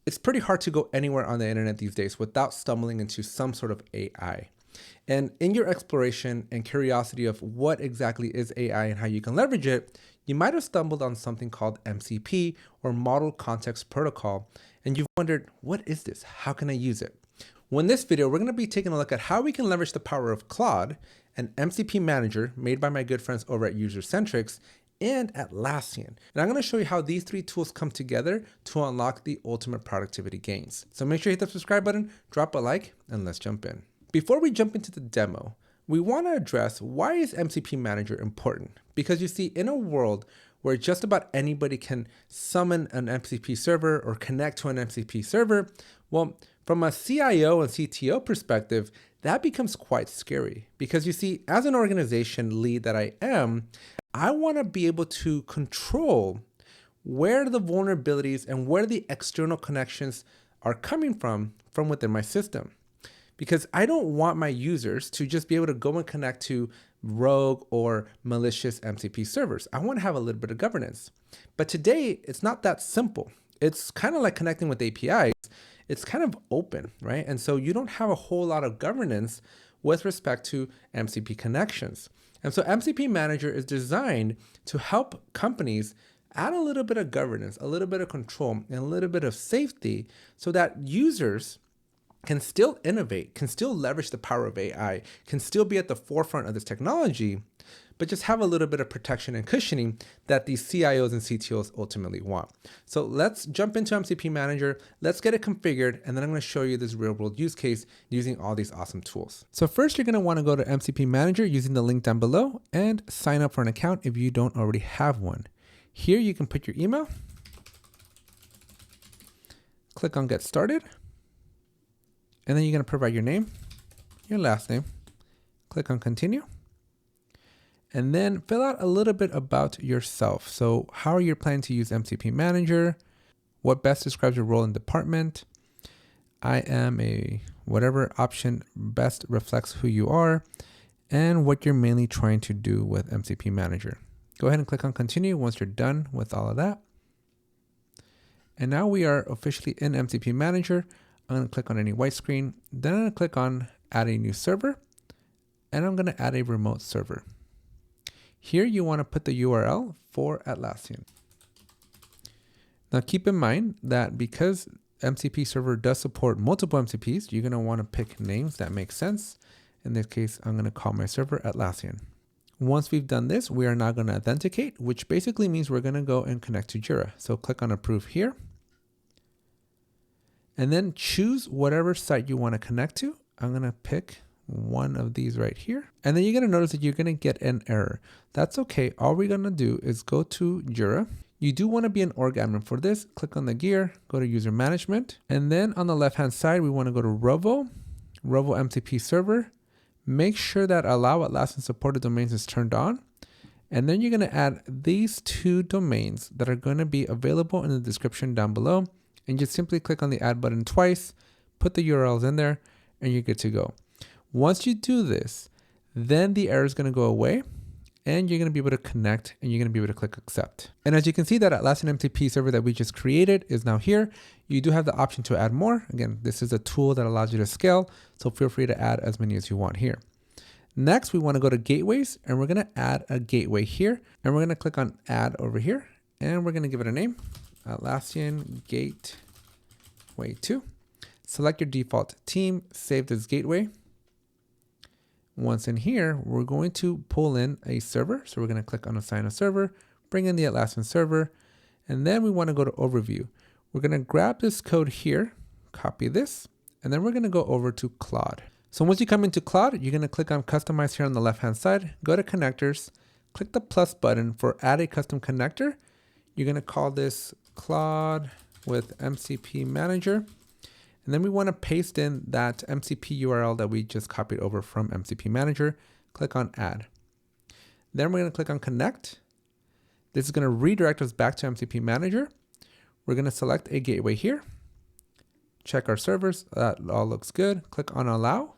It's pretty hard to go anywhere on the internet these days without stumbling into some sort of AI. And in your exploration and curiosity of what exactly is AI and how you can leverage it, you might have stumbled on something called MCP, or Model Context Protocol, and you've wondered, what is this? How can I use it? Well, in this video, we're going to be taking a look at how we can leverage the power of Claude, an MCP Manager made by my good friends over at Usercentrics, and Atlassian. And I'm going to show you how these three tools come together to unlock the ultimate productivity gains. So make sure you hit the subscribe button, drop a like, and let's jump in. Before we jump into the demo, we want to address, why is MCP Manager important? Because you see, in a world where just about anybody can summon an MCP server or connect to an MCP server, well, from a CIO and CTO perspective, that becomes quite scary. Because you see, as an organization lead that I am, I want to be able to control where the vulnerabilities and where the external connections are coming from within my system. Because I don't want my users to just be able to go and connect to rogue or malicious MCP servers. I want to have a little bit of governance. But today, it's not that simple. It's kind of like connecting with APIs. It's kind of open, right? And so you don't have a whole lot of governance with respect to MCP connections. And so MCP Manager is designed to help companies add a little bit of governance, a little bit of control, and a little bit of safety so that users can still innovate, can still leverage the power of AI, can still be at the forefront of this technology, but just have a little bit of protection and cushioning that these CIOs and CTOs ultimately want. So let's jump into MCP Manager, let's get it configured, and then I'm going to show you this real world use case using all these awesome tools. So first, you're going to want to go to MCP Manager using the link down below and sign up for an account if you don't already have one. Here you can put your email, click on Get Started, and then you're going to provide your name, your last name, click on Continue, and then fill out a little bit about yourself. So how are you planning to use MCP Manager? What best describes your role in department? I am a whatever option best reflects who you are, and what you're mainly trying to do with MCP Manager. Go ahead and click on Continue once you're done with all of that. And now we are officially in MCP Manager. I'm going to click on any white screen. Then I'm going to click on Add a new server. And I'm going to add a remote server. Here you want to put the URL for Atlassian. Now keep in mind that because MCP server does support multiple MCPs, you're going to want to pick names that make sense. In this case, I'm going to call my server Atlassian. Once we've done this, we are now going to authenticate, which basically means we're going to go and connect to Jira. So click on Approve here. And then choose whatever site you want to connect to. I'm going to pick one of these right here. And then you're going to notice that you're going to get an error. That's okay. All we're going to do is go to Jira. You do want to be an org admin for this. Click on the gear, go to user management. And then on the left-hand side, we want to go to Rovo MCP server. Make sure that allow Atlassian supported domains is turned on. And then you're going to add these two domains that are going to be available in the description down below. And just simply click on the add button twice, put the URLs in there, and you're good to go. Once you do this, then the error is going to go away and you're going to be able to connect and you're going to be able to click accept. And as you can see, that Atlassian MCP server that we just created is now here. You do have the option to add more. Again, this is a tool that allows you to scale, so feel free to add as many as you want here. Next, we want to go to gateways and we're going to add a gateway here and we're going to click on add over here and we're going to give it a name. Atlassian Gateway 2. Select your default team, save this gateway. Once in here, we're going to pull in a server. So we're going to click on assign a server, bring in the Atlassian server, and then we want to go to overview. We're going to grab this code here, copy this, and then we're going to go over to Claude. So once you come into Claude, you're going to click on customize here on the left-hand side, go to connectors, click the plus button for add a custom connector. You're going to call this Claude with MCP Manager. And then we want to paste in that MCP URL that we just copied over from MCP Manager. Click on add. Then we're going to click on connect. This is going to redirect us back to MCP Manager. We're going to select a gateway here. Check our servers. That all looks good. Click on allow.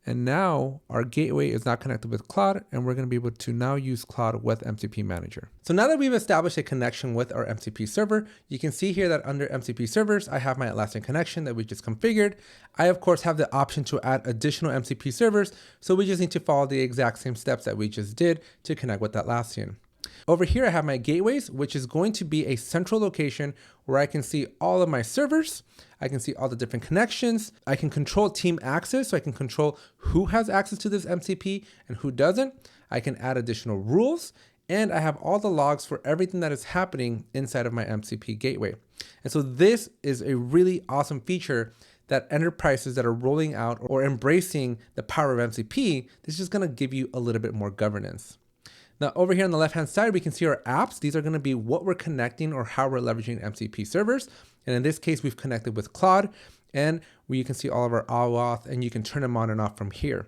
And now our gateway is now connected with Claude, and we're going to be able to now use Claude with MCP Manager. So now that we've established a connection with our MCP server, you can see here that under MCP servers, I have my Atlassian connection that we just configured. I, of course, have the option to add additional MCP servers. So we just need to follow the exact same steps that we just did to connect with Atlassian. Over here, I have my gateways, which is going to be a central location where I can see all of my servers. I can see all the different connections. I can control team access, so I can control who has access to this MCP and who doesn't. I can add additional rules, and I have all the logs for everything that is happening inside of my MCP gateway. And so this is a really awesome feature that enterprises that are rolling out or embracing the power of MCP, this is just going to give you a little bit more governance. Now over here on the left-hand side, we can see our apps. These are going to be what we're connecting or how we're leveraging MCP servers. And in this case, we've connected with Claude, and you can see all of our OAuth, and you can turn them on and off from here,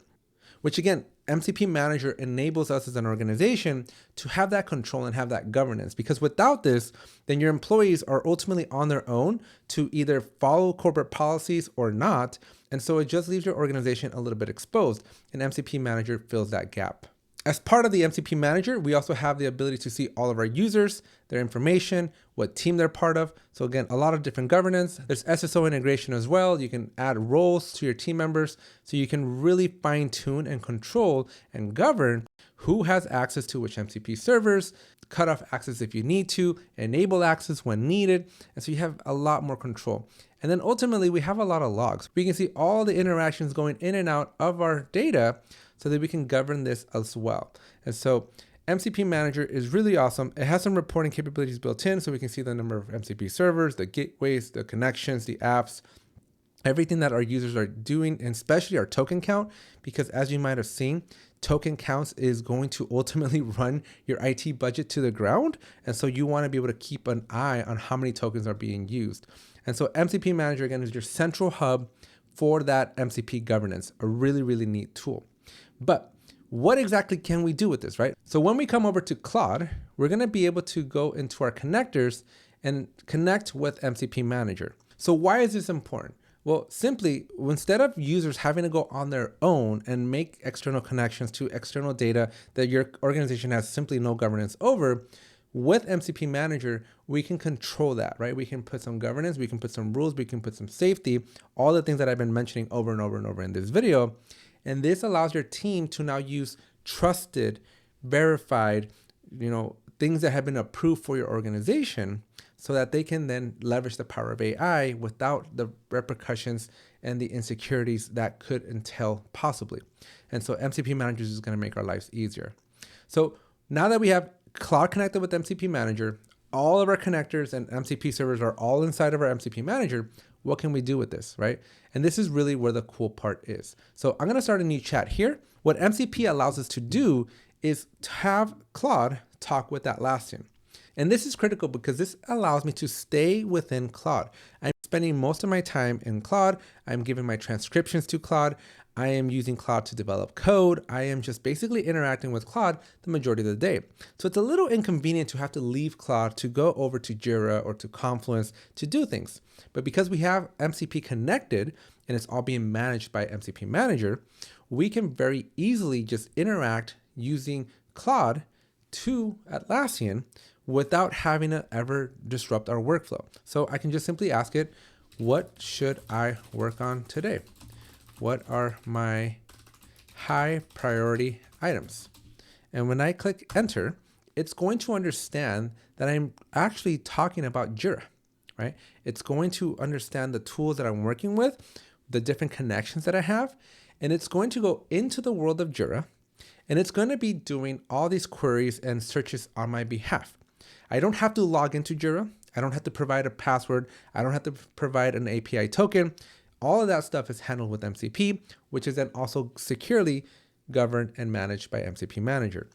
which again, MCP Manager enables us as an organization to have that control and have that governance, because without this, then your employees are ultimately on their own to either follow corporate policies or not. And so it just leaves your organization a little bit exposed, and MCP Manager fills that gap. As part of the MCP Manager, we also have the ability to see all of our users, their information, what team they're part of. So again, a lot of different governance. There's SSO integration as well. You can add roles to your team members, so you can really fine tune and control and govern who has access to which MCP servers, cut off access if you need to, enable access when needed. And so you have a lot more control. And then ultimately, we have a lot of logs. We can see all the interactions going in and out of our data, so that we can govern this as well. And so MCP Manager is really awesome. It has some reporting capabilities built in, so we can see the number of MCP servers, the gateways, the connections, the apps, everything that our users are doing, and especially our token count, because as you might have seen, token counts is going to ultimately run your IT budget to the ground. And so you want to be able to keep an eye on how many tokens are being used. And so MCP Manager, again, is your central hub for that MCP governance, a really, really neat tool. But what exactly can we do with this, right? So when we come over to Claude, we're going to be able to go into our connectors and connect with MCP Manager. So why is this important? Well, simply, instead of users having to go on their own and make external connections to external data that your organization has simply no governance over, with MCP Manager, we can control that, right? We can put some governance, we can put some rules, we can put some safety, all the things that I've been mentioning over and over and over in this video. And this allows your team to now use trusted, verified, things that have been approved for your organization, so that they can then leverage the power of AI without the repercussions and the insecurities that could entail possibly. And so MCP Manager is going to make our lives easier. So now that we have Claude connected with MCP Manager, all of our connectors and MCP servers are all inside of our MCP Manager, what can we do with this, right? And this is really where the cool part is. So I'm going to start a new chat here. What MCP allows us to do is to have Claude talk with Atlassian. And this is critical because this allows me to stay within Claude. I'm spending most of my time in Claude. I'm giving my transcriptions to Claude. I am using Claude to develop code. I am just basically interacting with Claude the majority of the day. So it's a little inconvenient to have to leave Claude to go over to Jira or to Confluence to do things. But because we have MCP connected and it's all being managed by MCP Manager, we can very easily just interact using Claude to Atlassian without having to ever disrupt our workflow. So I can just simply ask it, what should I work on today? What are my high priority items? And when I click enter, it's going to understand that I'm actually talking about Jira, right? It's going to understand the tools that I'm working with, the different connections that I have, and it's going to go into the world of Jira, and it's going to be doing all these queries and searches on my behalf. I don't have to log into Jira. I don't have to provide a password. I don't have to provide an API token. All of that stuff is handled with MCP, which is then also securely governed and managed by MCP Manager.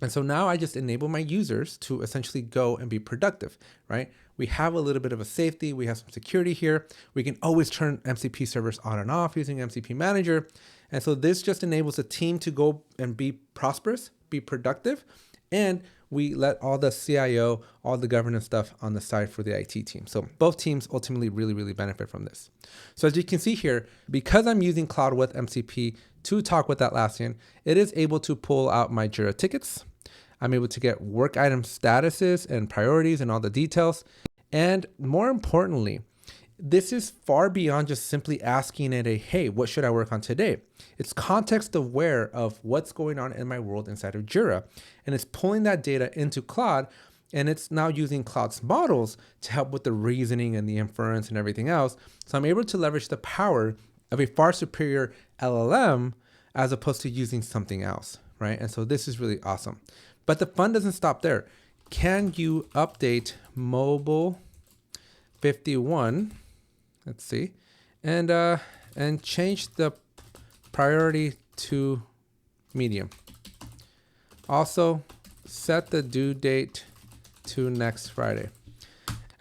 And so now I just enable my users to essentially go and be productive, right? We have a little bit of a safety. We have some security here. We can always turn MCP servers on and off using MCP Manager. And so this just enables the team to go and be prosperous, be productive, And we let all the CIO, all the governance stuff on the side for the IT team. So both teams ultimately really benefit from this. So as you can see here, because I'm using Claude with MCP to talk with Atlassian, it is able to pull out my Jira tickets. I'm able to get work item statuses and priorities and all the details. And more importantly, this is far beyond just simply asking it hey, what should I work on today? It's context aware of what's going on in my world inside of Jira. And it's pulling that data into Claude, and it's now using Claude's models to help with the reasoning and the inference and everything else. So I'm able to leverage the power of a far superior LLM as opposed to using something else, right? And so this is really awesome. But the fun doesn't stop there. Can you update mobile 51? Let's see, and change the priority to medium. Also, set the due date to next Friday.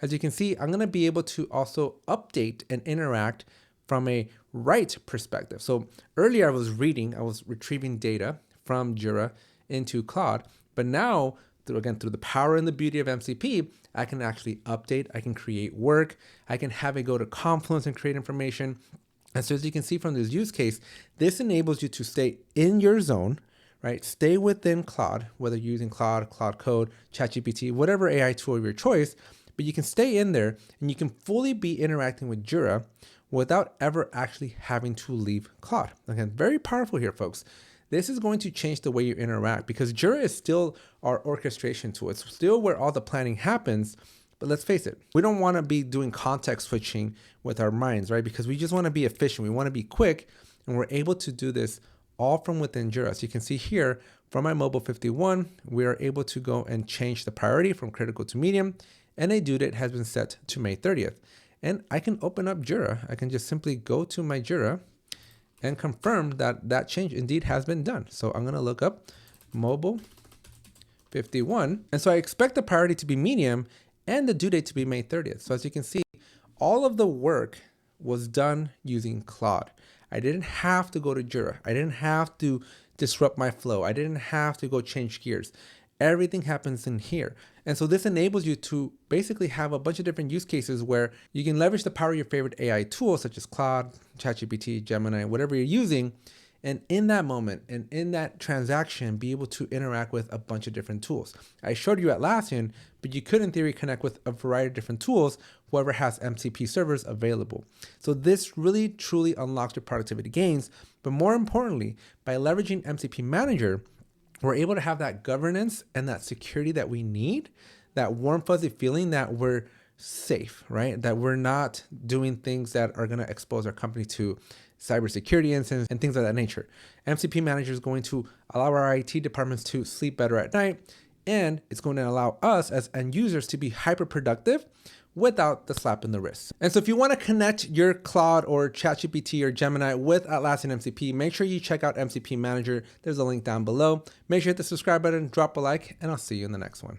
As you can see, I'm going to be able to also update and interact from a write perspective. So earlier I was retrieving data from Jira into Claude, but now through the power and the beauty of MCP, I can actually update, I can create work, I can have it go to Confluence and create information. And so as you can see from this use case, this enables you to stay in your zone, right? Stay within Claude, whether you're using Claude, Claude Code, ChatGPT, whatever AI tool of your choice, but you can stay in there and you can fully be interacting with Jira without ever actually having to leave Claude. Again, very powerful here, folks. This is going to change the way you interact because Jira is still our orchestration tool. It's still where all the planning happens. But let's face it, we don't want to be doing context switching with our minds, right? Because we just want to be efficient. We want to be quick, and we're able to do this all from within Jira. So you can see here from my mobile 51, we are able to go and change the priority from critical to medium, and a due date has been set to May 30th. And I can open up Jira. I can just simply go to my Jira and confirm that that change indeed has been done. So I'm going to look up mobile 51. And so I expect the priority to be medium and the due date to be May 30th. So as you can see, all of the work was done using Claude. I didn't have to go to Jira. I didn't have to disrupt my flow. I didn't have to go change gears. Everything happens in here. And so this enables you to basically have a bunch of different use cases where you can leverage the power of your favorite AI tools such as Claude, ChatGPT, Gemini, whatever you're using. And in that moment and in that transaction, be able to interact with a bunch of different tools. I showed you Atlassian, but you could in theory connect with a variety of different tools, whoever has MCP servers available. So this really truly unlocks your productivity gains. But more importantly, by leveraging MCP Manager, we're able to have that governance and that security that we need, that warm, fuzzy feeling that we're safe, right? That we're not doing things that are going to expose our company to cybersecurity incidents and things of that nature. MCP Manager is going to allow our IT departments to sleep better at night, and it's going to allow us as end users to be hyper productive without the slap in the wrist. And so if you want to connect your Claude or ChatGPT or Gemini with Atlassian MCP, make sure you check out MCP Manager. There's a link down below. Make sure you hit the subscribe button, drop a like, and I'll see you in the next one.